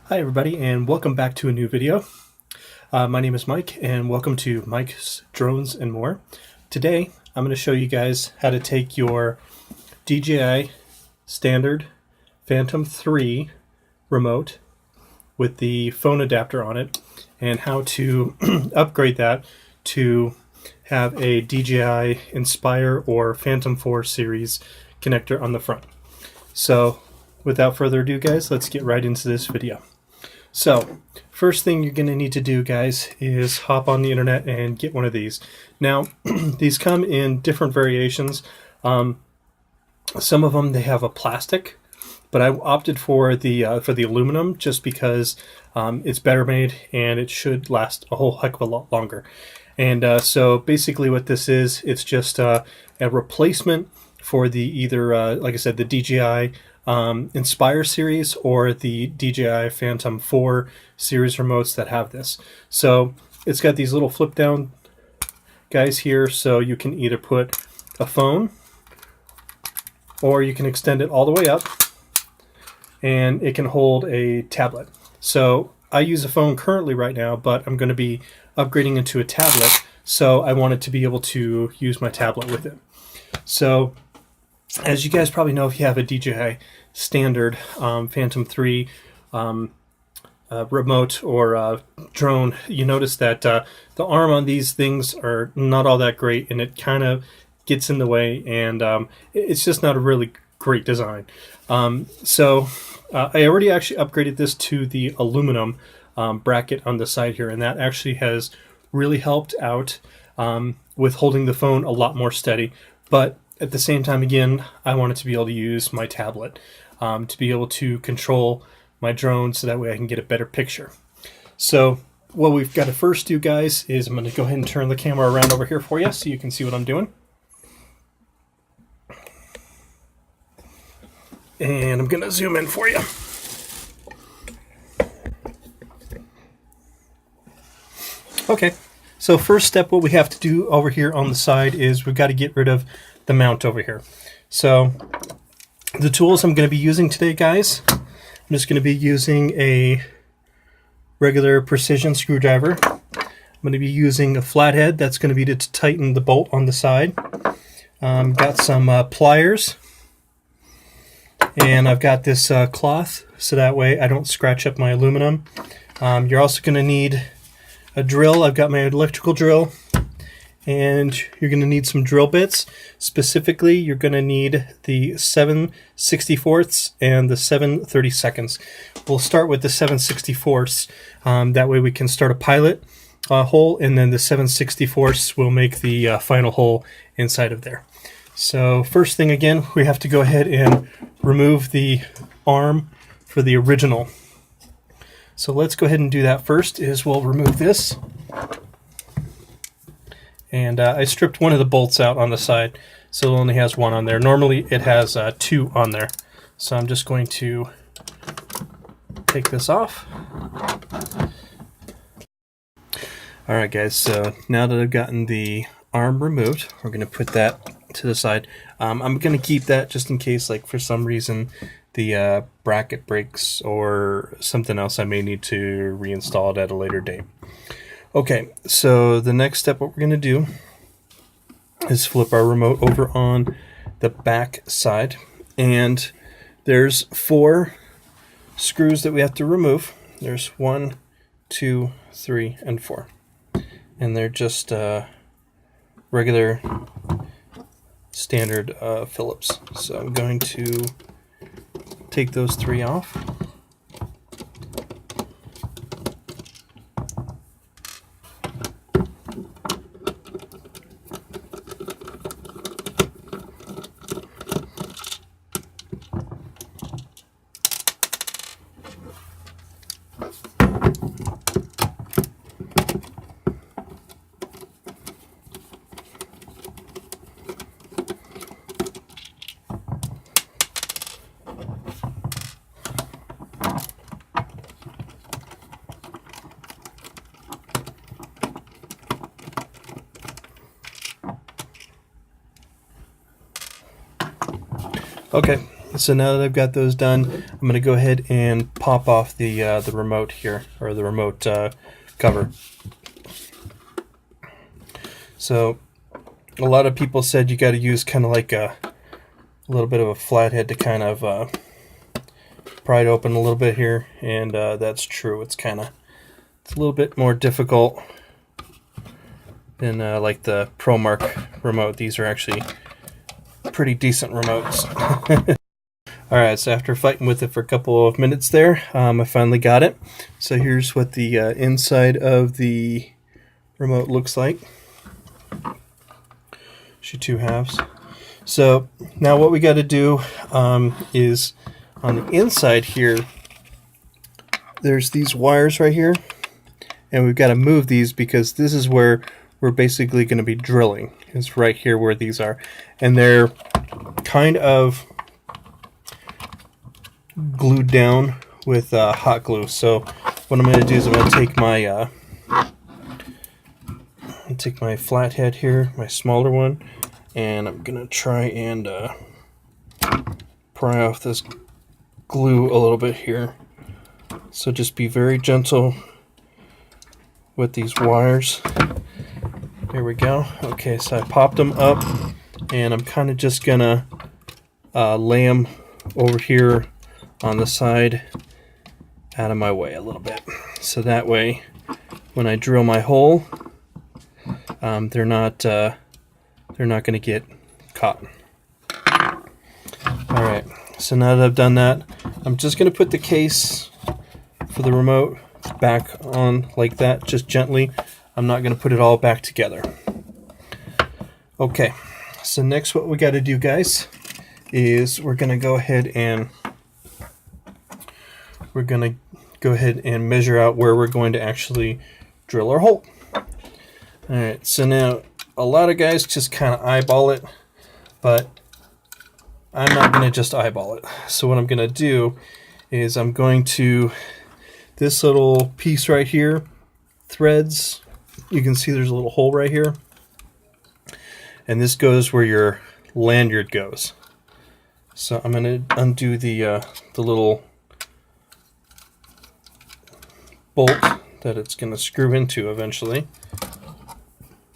Hi everybody, and welcome back to a new video. My name is Mike and welcome to Mike's Drones and More. Today I'm going to show you guys how to take your DJI standard Phantom 3 remote with the phone adapter on it and how to upgrade that to have a DJI Inspire or Phantom 4 series connector on the front. So without further ado guys, let's get right into this video. So, first thing you're going to need to do, guys, is hop on the internet and get one of these. Now, these come in different variations. Some of them, they have a plastic, but I opted for the aluminum just because it's better made and it should last a whole heck of a lot longer. And so basically what this is, it's just a replacement for the either, like I said, the DJI Inspire series or the DJI Phantom 4 series remotes that have this. So it's got these little flip down guys here, so you can either put a phone or you can extend it all the way up and it can hold a tablet. So I use a phone currently right now, but I'm going to be upgrading into a tablet, so I wanted to be able to use my tablet with it. So as you guys probably know, if you have a DJI standard Phantom 3 remote or drone, you notice that the arm on these things are not all that great, and it kind of gets in the way, and it's just not a really great design. So I already actually upgraded this to the aluminum bracket on the side here, and that actually has really helped out with holding the phone a lot more steady. But at the same time, again, I wanted to be able to use my tablet to be able to control my drone so that way I can get a better picture. So what we've got to first do, guys, is I'm going to go ahead and turn the camera around over here for you so you can see what I'm doing. And I'm going to zoom in for you. Okay, so first step, what we have to do over here on the side is we've got to get rid of the mount over here. So the tools I'm going to be using today, guys, I'm just going to be using a regular precision screwdriver. I'm going to be using a flathead. That's going to be to tighten the bolt on the side. Got some pliers, and I've got this cloth so that way I don't scratch up my aluminum. You're also going to need a drill. I've got my electrical drill. And you're going to need some drill bits. Specifically, you're going to need the 7/64 and the 7/32. We'll start with the 7/64. That way we can start a pilot hole, and then the 7/64 will make the final hole inside of there. So first thing, again, we have to go ahead and remove the arm for the original. So let's go ahead and do that first. We'll remove this. And I stripped one of the bolts out on the side, so it only has one on there. Normally it has two on there. So I'm just going to take this off. Alright guys, so now that I've gotten the arm removed, we're going to put that to the side. I'm going to keep that just in case, like, for some reason the bracket breaks or something else. I may need to reinstall it at a later date. Okay, so the next step, what we're going to do is flip our remote over on the back side, and there's 4 screws that we have to remove. There's 1, 2, 3, and 4, and they're just regular standard Phillips. So I'm going to take those 3 off. Okay, so now that I've got those done, I'm going to go ahead and pop off the remote here, or the remote cover. So a lot of people said you got to use kind of like a little bit of a flathead to kind of pry it open a little bit here, and that's true. It's a little bit more difficult than like the ProMark remote. These are actually pretty decent remotes. Alright, so after fighting with it for a couple of minutes there, I finally got it. So here's what the inside of the remote looks like. She two halves. So now what we got to do is on the inside here, there's these wires right here, and we've got to move these because this is where we're basically going to be drilling. It's right here where these are, and they're kind of glued down with hot glue. So what I'm going to do is I'm going to take my flathead here, my smaller one, and I'm going to try and pry off this glue a little bit here. So just be very gentle with these wires. There we go. Okay, so I popped them up, and I'm kind of just going to lay them over here on the side out of my way a little bit, so that way when I drill my hole, they're not going to get caught. Alright, so now that I've done that, I'm just going to put the case for the remote back on like that, just gently. I'm not going to put it all back together. Okay, so next what we got to do, guys, is we're going to go ahead and measure out where we're going to actually drill our hole. Alright, so now a lot of guys just kind of eyeball it, but I'm not going to just eyeball it. So what I'm going to do is I'm going to, this little piece right here, threads, you can see there's a little hole right here, and this goes where your lanyard goes. So I'm going to undo the little bolt that it's going to screw into eventually,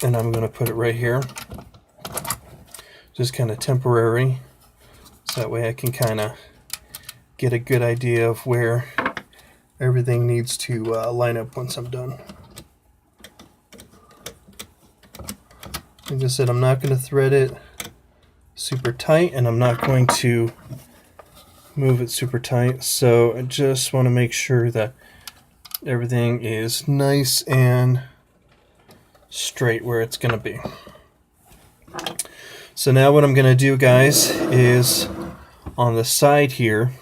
and I'm going to put it right here, just kind of temporary, so that way I can kind of get a good idea of where everything needs to line up once I'm done. Like I said, I'm not going to thread it super tight, and I'm not going to move it super tight, so I just want to make sure that everything is nice and straight where it's going to be. So now what I'm going to do, guys, is on the side here,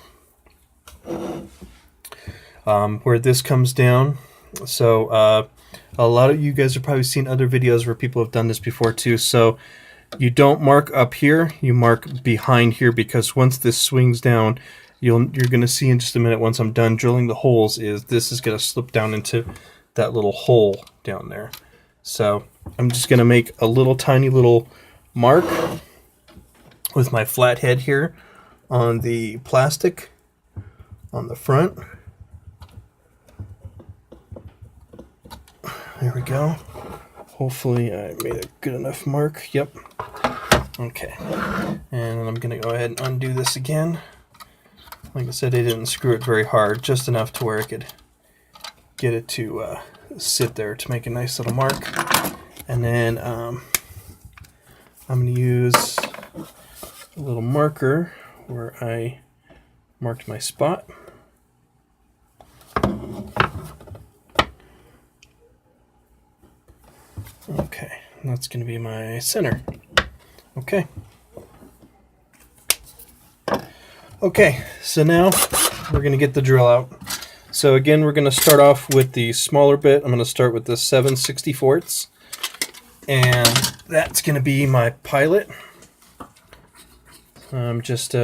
where this comes down. So a lot of you guys have probably seen other videos where people have done this before too. So you don't mark up here, you mark behind here, because once this swings down, you're going to see in just a minute, once I'm done drilling the holes, is this is going to slip down into that little hole down there. So I'm just going to make a little tiny little mark with my flathead here on the plastic on the front. There we go. Hopefully I made a good enough mark. Yep. Okay. And then I'm going to go ahead and undo this again. Like I said, I didn't screw it very hard, just enough to where I could get it to sit there to make a nice little mark. And then I'm going to use a little marker where I marked my spot. Okay, and that's going to be my center. Okay. Okay, so now we're going to get the drill out. So again, we're going to start off with the smaller bit. I'm going to start with the 7/64, and that's going to be my pilot. I'm just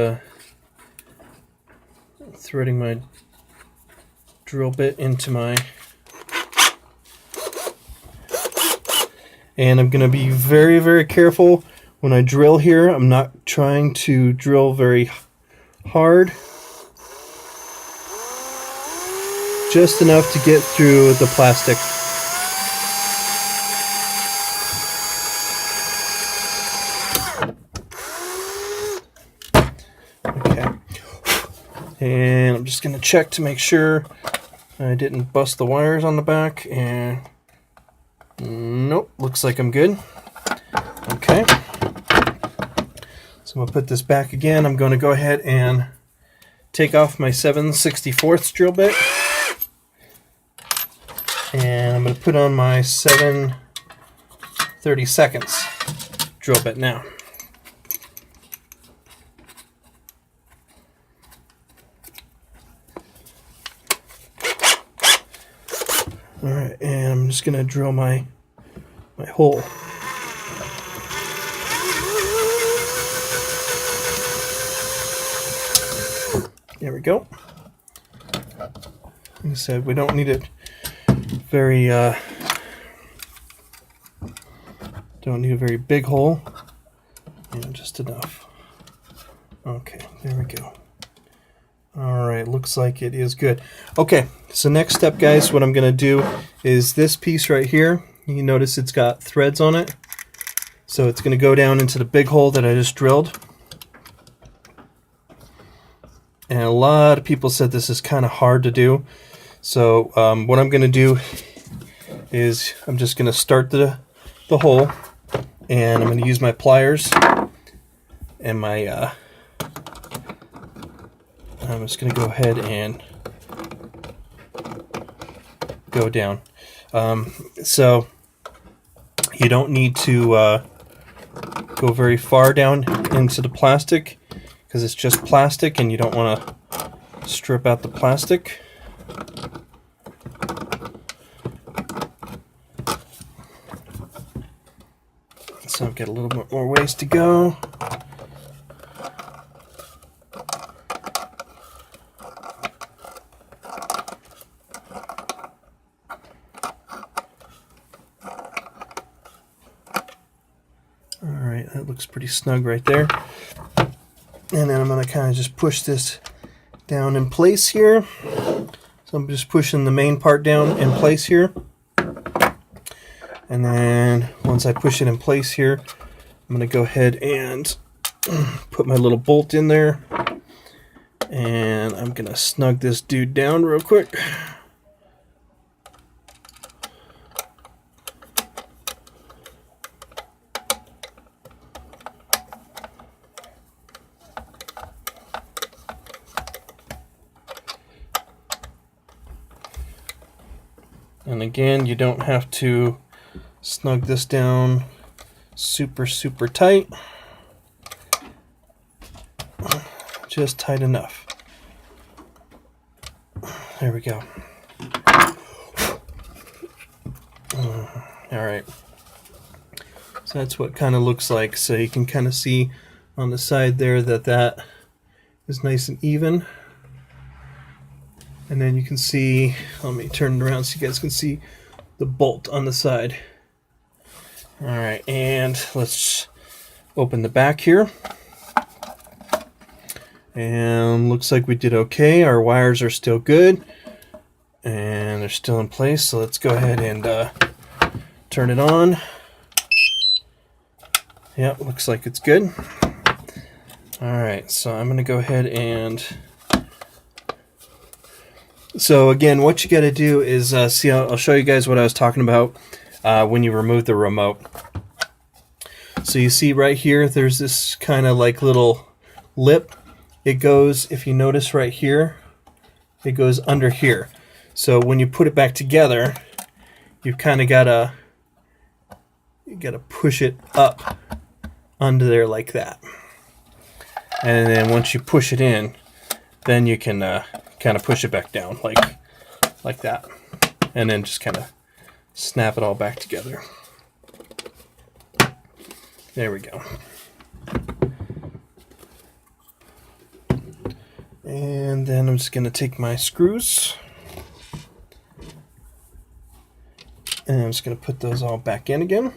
threading my drill bit into my, and I'm going to be very, very careful when I drill here. I'm not trying to drill very hard, just enough to get through the plastic. Okay, and I'm just going to check to make sure I didn't bust the wires on the back, and nope, looks like I'm good. Okay, so I'm going to put this back again. I'm going to go ahead and take off my 7/64 drill bit, and I'm going to put on my 7/32 drill bit now. Alright, and I'm just going to drill my hole. There we go. Like I said, we don't need it very, don't need a very big hole. And just enough. Okay, there we go. Alright, looks like it is good. Okay, so next step, guys, what I'm going to do is this piece right here. You notice it's got threads on it. So it's going to go down into the big hole that I just drilled. And a lot of people said this is kind of hard to do. So what I'm going to do is I'm just going to start the hole. And I'm going to use my pliers and my... I'm just going to go ahead and go down. So you don't need to go very far down into the plastic, because it's just plastic and you don't want to strip out the plastic. So I've got a little bit more ways to go. Alright, that looks pretty snug right there. And then I'm going to kind of just push this down in place here. So I'm just pushing the main part down in place here. And then once I push it in place here, I'm going to go ahead and put my little bolt in there. And I'm going to snug this dude down real quick. And again, you don't have to snug this down super tight. Just tight enough. There we go. Alright. So that's what it kind of looks like. So you can kind of see on the side there that is nice and even. And then you can see, let me turn it around so you guys can see the bolt on the side. Alright, and let's open the back here. And looks like we did okay. Our wires are still good. And they're still in place. So let's go ahead and turn it on. Yep, looks like it's good. Alright, so I'm going to go ahead and... So again, what you got to do is, see, I'll show you guys what I was talking about when you remove the remote. So you see right here, there's this kind of like little lip. It goes, if you notice right here, it goes under here. So when you put it back together, you've kind of got to push it up under there like that. And then once you push it in, then you can kind of push it back down like that, and then just kind of snap it all back together. There we go. And then I'm just going to take my screws and I'm just going to put those all back in again.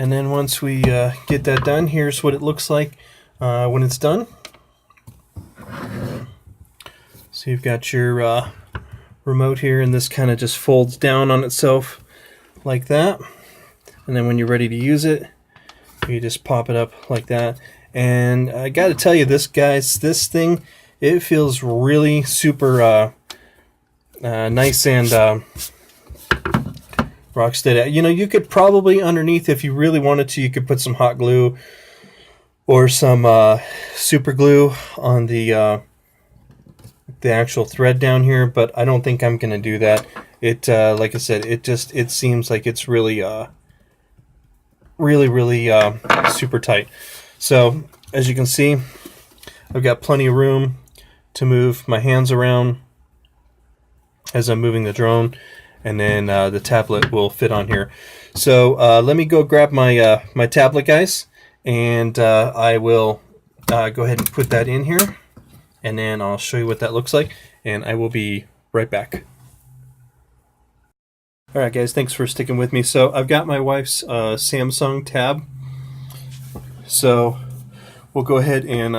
And then once we get that done, here's what it looks like when it's done. So you've got your remote here, and this kind of just folds down on itself like that. And then when you're ready to use it, you just pop it up like that. And I got to tell you, this thing, it feels really super nice and rock steady. You know, you could probably underneath, if you really wanted to, you could put some hot glue or some super glue on the actual thread down here, but I don't think I'm gonna do that. It like I said, it seems like it's really really super tight. So as you can see, I've got plenty of room to move my hands around as I'm moving the drone, and then the tablet will fit on here. So let me go grab my my tablet, guys, and I will go ahead and put that in here, and then I'll show you what that looks like, and I will be right back. Alright guys, thanks for sticking with me. So I've got my wife's Samsung tab, so we'll go ahead and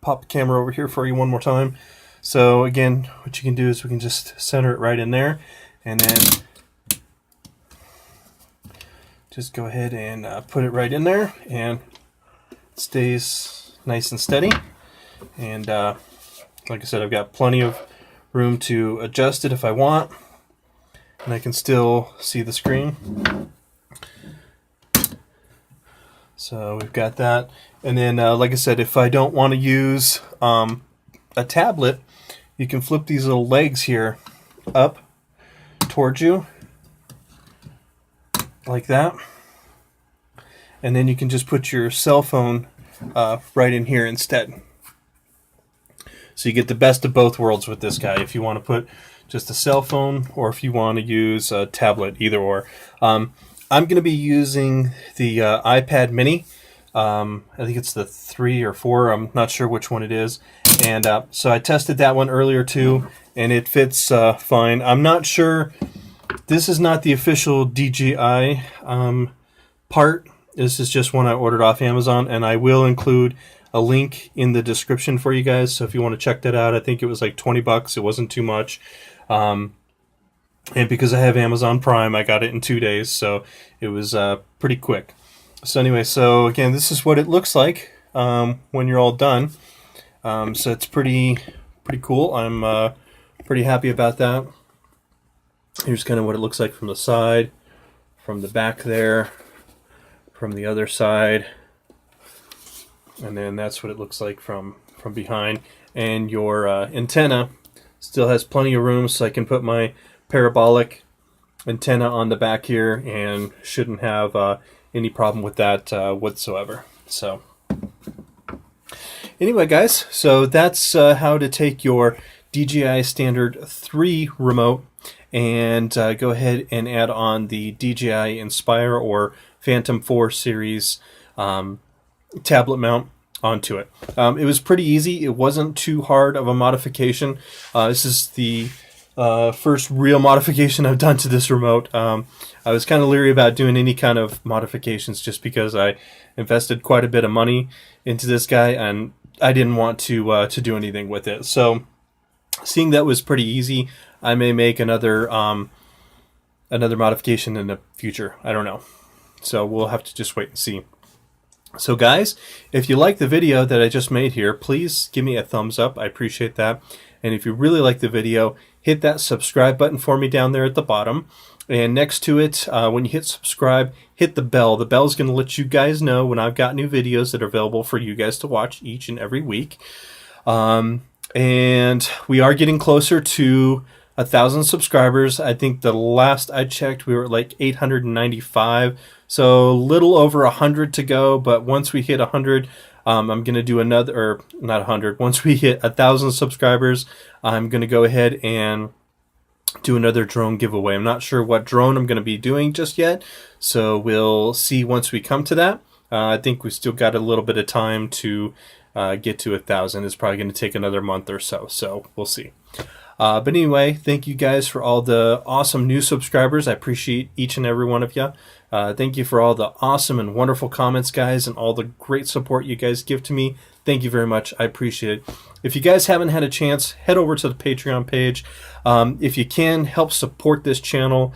pop the camera over here for you one more time. So again, what you can do is we can just center it right in there, and then just go ahead and put it right in there, and it stays nice and steady. And like I said, I've got plenty of room to adjust it if I want, and I can still see the screen. So we've got that. And then like I said, if I don't want to use a tablet, you can flip these little legs here up towards you like that, and then you can just put your cell phone right in here instead. So you get the best of both worlds with this guy, if you want to put just a cell phone or if you want to use a tablet, either or. I'm going to be using the iPad mini. I think it's the 3 or 4, I'm not sure which one it is. And so I tested that one earlier too, and it fits fine. I'm not sure, this is not the official DJI part. This is just one I ordered off Amazon, and I will include a link in the description for you guys. So if you want to check that out, I think it was like 20 bucks. It wasn't too much. And because I have Amazon Prime, I got it in 2 days, so it was pretty quick. So anyway, so again, this is what it looks like when you're all done. So it's pretty cool. I'm pretty happy about that. Here's kind of what it looks like from the side, from the back there, from the other side, and then that's what it looks like from behind. And your antenna still has plenty of room, so I can put my parabolic antenna on the back here and shouldn't have any problem with that whatsoever. So anyway guys, so that's how to take your DJI Standard 3 remote and go ahead and add on the DJI Inspire or Phantom 4 series tablet mount onto it. It was pretty easy. It wasn't too hard of a modification. This is the first real modification I've done to this remote. I was kind of leery about doing any kind of modifications just because I invested quite a bit of money into this guy, and I didn't want to do anything with it. So seeing that was pretty easy, I may make another modification in the future. I don't know. So we'll have to just wait and see. So guys, if you like the video that I just made here, please give me a thumbs up. I appreciate that. And if you really like the video, hit that subscribe button for me down there at the bottom. And next to it, when you hit subscribe, hit the bell. The bell's going to let you guys know when I've got new videos that are available for you guys to watch each and every week. And we are getting closer to 1,000 subscribers. I think the last I checked, we were at like 895. So a little over 100 to go. But once we hit 100, I'm going to do another, or not 100. Once we hit 1,000 subscribers, I'm going to go ahead and do another drone giveaway. I'm not sure what drone I'm going to be doing just yet, so we'll see once we come to that. I think we still got a little bit of time to get to 1,000. It's probably going to take another month or so, so we'll see. But anyway, thank you guys for all the awesome new subscribers. I appreciate each and every one of you. Thank you for all the awesome and wonderful comments, guys, and all the great support you guys give to me. Thank you very much. I appreciate it. If you guys haven't had a chance, head over to the Patreon page. If you can, help support this channel.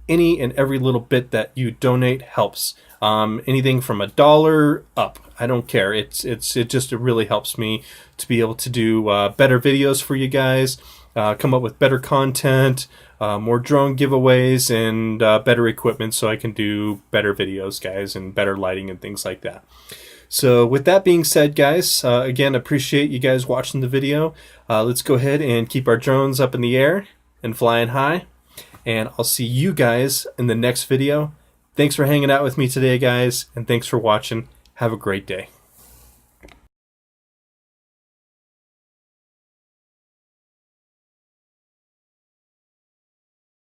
Any and every little bit that you donate helps. Anything from $1 up, I don't care. It just really helps me to be able to do better videos for you guys, come up with better content, more drone giveaways, and better equipment so I can do better videos, guys, and better lighting and things like that. So with that being said, guys, again, appreciate you guys watching the video. Let's go ahead and keep our drones up in the air and flying high. And I'll see you guys in the next video. Thanks for hanging out with me today, guys, and thanks for watching. Have a great day.